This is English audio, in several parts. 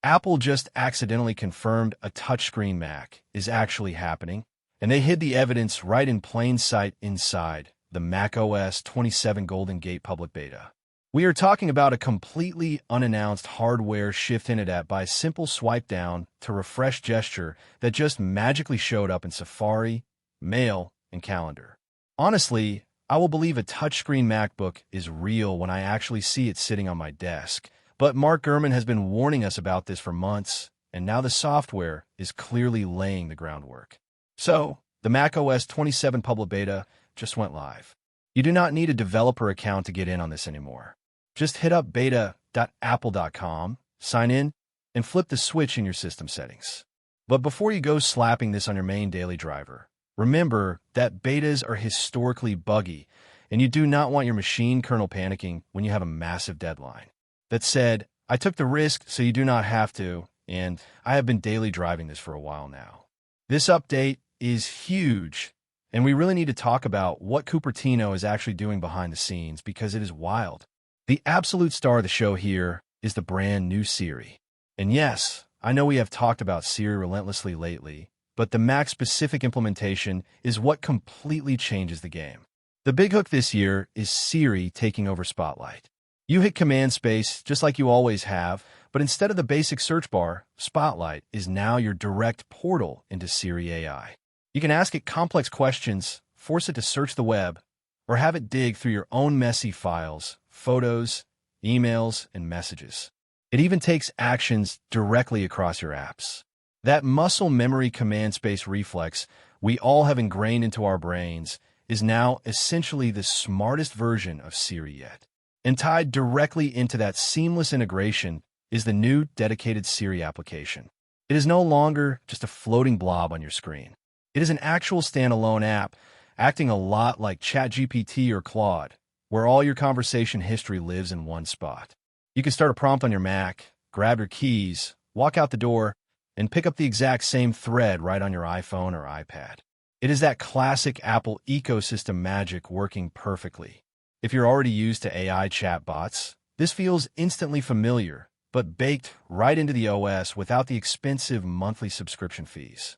Apple just accidentally confirmed a touchscreen Mac is actually happening, and they hid the evidence right in plain sight inside the macOS 27 Golden Gate public beta. We are talking about a completely unannounced hardware shift hinted at by a simple swipe down to refresh gesture that just magically showed up in Safari, Mail, and Calendar. Honestly, I will believe a touchscreen MacBook is real when I actually see it sitting on my desk. But Mark Gurman has been warning us about this for months, and now the software is clearly laying the groundwork. So, the macOS 27 public beta just went live. You do not need a developer account to get in on this anymore. Just hit up beta.apple.com, sign in, and flip the switch in your system settings. But before you go slapping this on your main daily driver, remember that betas are historically buggy, and you do not want your machine kernel panicking when you have a massive deadline. That said, I took the risk so you do not have to, and I have been daily driving this for a while now. This update is huge, and we really need to talk about what Cupertino is actually doing behind the scenes because it is wild. The absolute star of the show here is the brand new Siri. And yes, I know we have talked about Siri relentlessly lately, but the Mac-specific implementation is what completely changes the game. The big hook this year is Siri taking over Spotlight. You hit Command Space just like you always have, but instead of the basic search bar, Spotlight is now your direct portal into Siri AI. You can ask it complex questions, force it to search the web, or have it dig through your own messy files, photos, emails, and messages. It even takes actions directly across your apps. That muscle memory command space reflex we all have ingrained into our brains is now essentially the smartest version of Siri yet. And tied directly into that seamless integration is the new dedicated Siri application. It is no longer just a floating blob on your screen. It is an actual standalone app, acting a lot like ChatGPT or Claude, where all your conversation history lives in one spot. You can start a prompt on your Mac, grab your keys, walk out the door, and pick up the exact same thread right on your iPhone or iPad. It is that classic Apple ecosystem magic working perfectly. If you're already used to AI chatbots, this feels instantly familiar, but baked right into the OS without the expensive monthly subscription fees.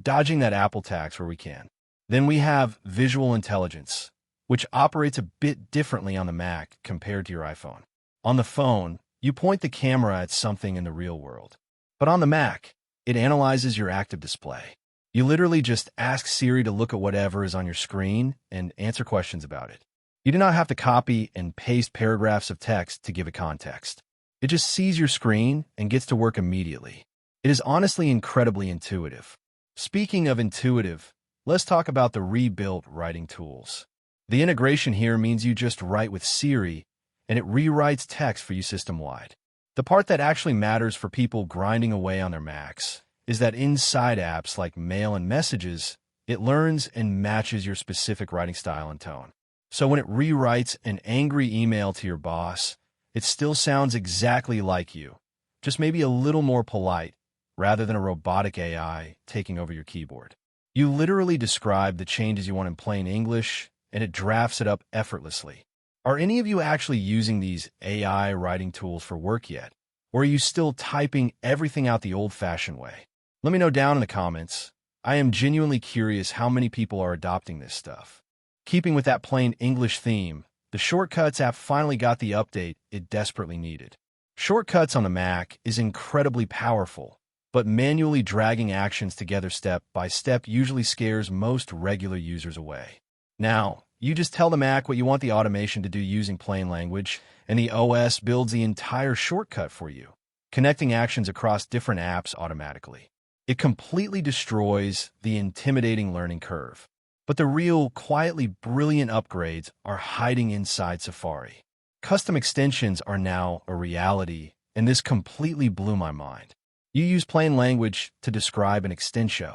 Dodging that Apple tax where we can. Then we have visual intelligence, which operates a bit differently on the Mac compared to your iPhone. On the phone, you point the camera at something in the real world. But on the Mac, it analyzes your active display. You literally just ask Siri to look at whatever is on your screen and answer questions about it. You do not have to copy and paste paragraphs of text to give it context. It just sees your screen and gets to work immediately. It is honestly incredibly intuitive. Speaking of intuitive, let's talk about the rebuilt writing tools. The integration here means you just write with Siri, and it rewrites text for you system-wide. The part that actually matters for people grinding away on their Macs is that inside apps like Mail and Messages, it learns and matches your specific writing style and tone. So when it rewrites an angry email to your boss, it still sounds exactly like you, just maybe a little more polite, rather than a robotic AI taking over your keyboard. You literally describe the changes you want in plain English, and it drafts it up effortlessly. Are any of you actually using these AI writing tools for work yet? Or are you still typing everything out the old-fashioned way? Let me know down in the comments. I am genuinely curious how many people are adopting this stuff. Keeping with that plain English theme, the Shortcuts app finally got the update it desperately needed. Shortcuts on the Mac is incredibly powerful, but manually dragging actions together step by step usually scares most regular users away. Now, you just tell the Mac what you want the automation to do using plain language, and the OS builds the entire shortcut for you, connecting actions across different apps automatically. It completely destroys the intimidating learning curve. But the real, quietly brilliant upgrades are hiding inside Safari. Custom extensions are now a reality, and this completely blew my mind. You use plain language to describe an extension,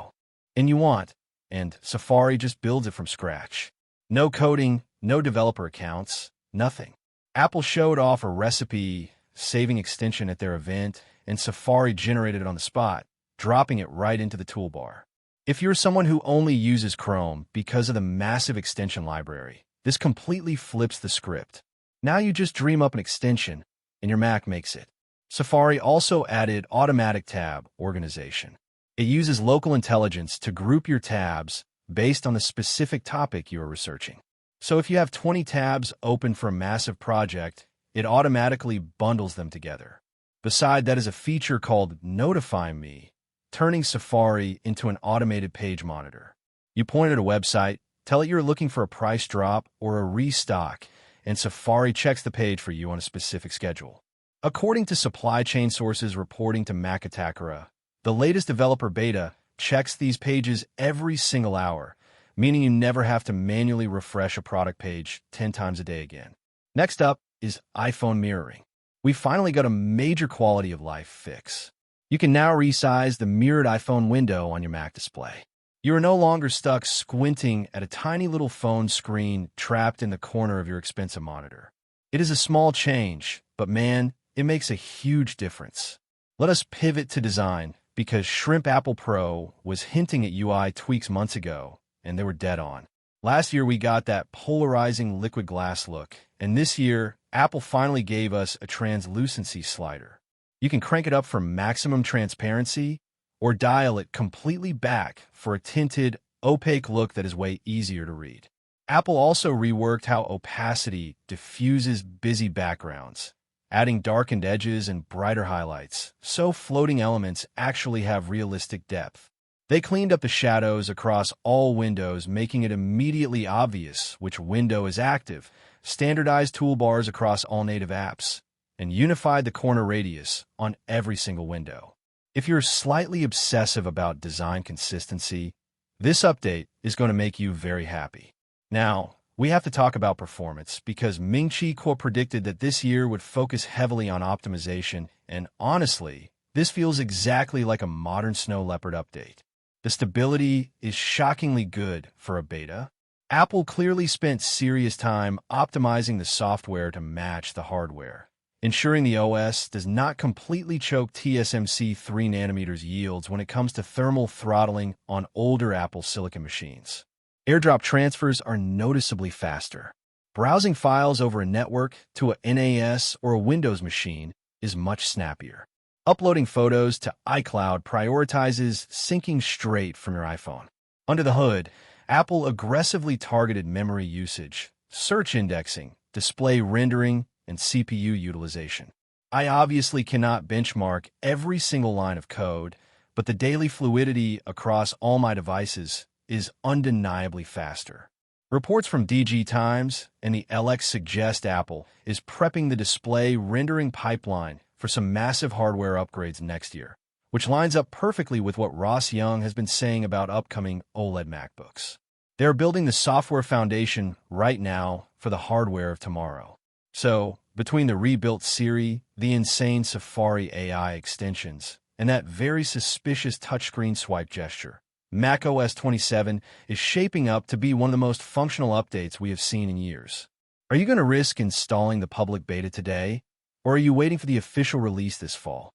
and Safari just builds it from scratch. No coding, no developer accounts, nothing. Apple showed off a recipe-saving extension at their event, and Safari generated it on the spot, dropping it right into the toolbar. If you're someone who only uses Chrome because of the massive extension library, this completely flips the script. Now you just dream up an extension, and your Mac makes it. Safari also added automatic tab organization. It uses local intelligence to group your tabs based on the specific topic you are researching. So if you have 20 tabs open for a massive project, it automatically bundles them together. Beside that is a feature called Notify Me, turning Safari into an automated page monitor. You point at a website, tell it you're looking for a price drop or a restock, and Safari checks the page for you on a specific schedule. According to supply chain sources reporting to Mac, the latest developer beta checks these pages every single hour, meaning you never have to manually refresh a product page 10 times a day again. Next up is iPhone mirroring. We finally got a major quality of life fix. You can now resize the mirrored iPhone window on your Mac display. You are no longer stuck squinting at a tiny little phone screen trapped in the corner of your expensive monitor. It is a small change, but man, it makes a huge difference. Let us pivot to design, because Shrimp Apple Pro was hinting at UI tweaks months ago, and they were dead on. Last year, we got that polarizing liquid glass look, and this year, Apple finally gave us a translucency slider. You can crank it up for maximum transparency or dial it completely back for a tinted, opaque look that is way easier to read. Apple also reworked how opacity diffuses busy backgrounds, adding darkened edges and brighter highlights, so floating elements actually have realistic depth. They cleaned up the shadows across all windows, making it immediately obvious which window is active, standardized toolbars across all native apps, and unified the corner radius on every single window. If you're slightly obsessive about design consistency, this update is going to make you very happy. Now, we have to talk about performance because Ming-Chi predicted that this year would focus heavily on optimization, and honestly, this feels exactly like a modern Snow Leopard update. The stability is shockingly good for a beta. Apple clearly spent serious time optimizing the software to match the hardware, ensuring the OS does not completely choke TSMC 3nm yields when it comes to thermal throttling on older Apple Silicon machines. AirDrop transfers are noticeably faster. Browsing files over a network to a NAS or a Windows machine is much snappier. Uploading photos to iCloud prioritizes syncing straight from your iPhone. Under the hood, Apple aggressively targeted memory usage, search indexing, display rendering, and CPU utilization. I obviously cannot benchmark every single line of code, but the daily fluidity across all my devices is undeniably faster. Reports from DG Times and the LX suggest Apple is prepping the display rendering pipeline for some massive hardware upgrades next year, which lines up perfectly with what Ross Young has been saying about upcoming OLED MacBooks. They're building the software foundation right now for the hardware of tomorrow. So, between the rebuilt Siri, the insane Safari AI extensions, and that very suspicious touchscreen swipe gesture, macOS 27 is shaping up to be one of the most functional updates we have seen in years. Are you going to risk installing the public beta today, or are you waiting for the official release this fall?